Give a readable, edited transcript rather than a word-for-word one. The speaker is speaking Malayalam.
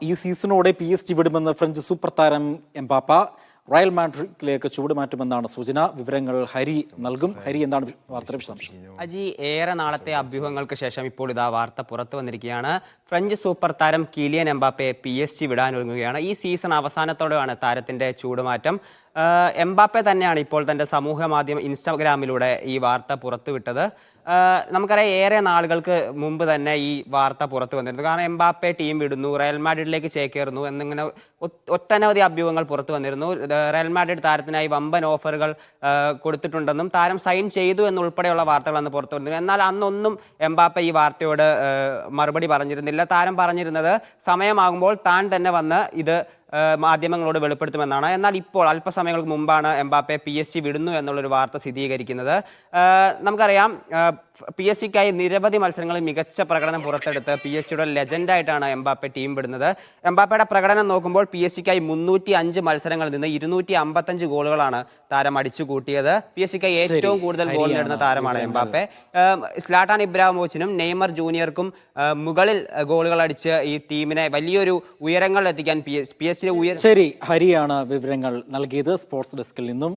ഈ സീസണോടെ PSG വിടുമെന്ന് ഫ്രഞ്ച് സൂപ്പർ താരം എംബാപ്പ. റയൽ മാഡ്രിഡിലേക്ക് ചുവടുമാറ്റുമെന്നാണ് സൂചന. വിവരങ്ങൾ ഹരി നൽകും. ഹരി, എന്താണ് വാർത്തയുടെ വിശദാംശം? അജി, ഏറെ നാളത്തെ അഭ്യൂഹങ്ങൾക്ക് ശേഷം ഇപ്പോൾ ഇതാ വാർത്ത പുറത്തു വന്നിരിക്കുകയാണ്. ഫ്രഞ്ച് സൂപ്പർ താരം കിലിയൻ എംബാപ്പെ PSG വിടാനൊരുങ്ങുകയാണ്. ഈ സീസൺ അവസാനത്തോടെയാണ് താരത്തിന്റെ ചൂടുമാറ്റം. എംബാപ്പെ തന്നെയാണ് ഇപ്പോൾ തന്റെ സമൂഹ മാധ്യമം ഇൻസ്റ്റാഗ്രാമിലൂടെ ഈ വാർത്ത പുറത്തുവിട്ടത്. നമുക്കറിയാം, ഏറെ നാളുകൾക്ക് മുമ്പ് തന്നെ ഈ വാർത്ത പുറത്തു വന്നിരുന്നു. കാരണം എംബാപ്പെ ടീം വിടുന്നു, റയൽ മാഡ്രിഡിലേക്ക് ചേക്കേറുന്നു എന്നിങ്ങനെ ഒട്ടനവധി അഭ്യൂഹങ്ങൾ പുറത്തു വന്നിരുന്നു. റയൽ മാഡ്രിഡ് താരത്തിനായി വമ്പൻ ഓഫറുകൾ കൊടുത്തിട്ടുണ്ടെന്നും താരം സൈൻ ചെയ്തു എന്നുൾപ്പെടെയുള്ള വാർത്തകൾ അന്ന് പുറത്തു വന്നിരുന്നു. എന്നാൽ അന്നൊന്നും എംബാപ്പെ ഈ വാർത്തയോട് മറുപടി പറഞ്ഞിരുന്നില്ല. താരം പറഞ്ഞിരുന്നത് സമയമാകുമ്പോൾ താൻ തന്നെ വന്ന് ഇത് മാധ്യമങ്ങളോട് വെളിപ്പെടുത്തുമെന്നാണ്. എന്നാൽ ഇപ്പോൾ അല്പസമയങ്ങൾക്ക് മുമ്പാണ് എംബാപ്പെ PSG വിടുന്നു എന്നുള്ളൊരു വാർത്ത സ്ഥിരീകരിക്കുന്നത്. നമുക്കറിയാം, PSG-ക്കായി നിരവധി മത്സരങ്ങളിൽ മികച്ച പ്രകടനം പുറത്തെടുത്ത് PSG-യുടെ ലെജൻഡായിട്ടാണ് എംബാപ്പെ ടീം വിടുന്നത്. എംബാപ്പയുടെ പ്രകടനം നോക്കുമ്പോൾ PSG-ക്കായി 305 മത്സരങ്ങളിൽ നിന്ന് 255 ഗോളുകളാണ് താരം അടിച്ചു കൂട്ടിയത്. PSG-ക്കായി ഏറ്റവും കൂടുതൽ ഗോൾ നേടുന്ന താരമാണ് എംബാപ്പെ. സ്ലാട്ടാൻ ഇബ്രാഹിമോവിച്ചിനും നെയ്മർ ജൂനിയർക്കും മുകളിൽ ഗോളുകൾ അടിച്ച് ഈ ടീമിനെ വലിയൊരു ഉയരങ്ങളിൽ എത്തിക്കാൻ PSG ശരി, ഹരിയാണ് വിവരങ്ങൾ നൽകിയത് സ്പോർട്സ് ഡെസ്കിൽ നിന്നും.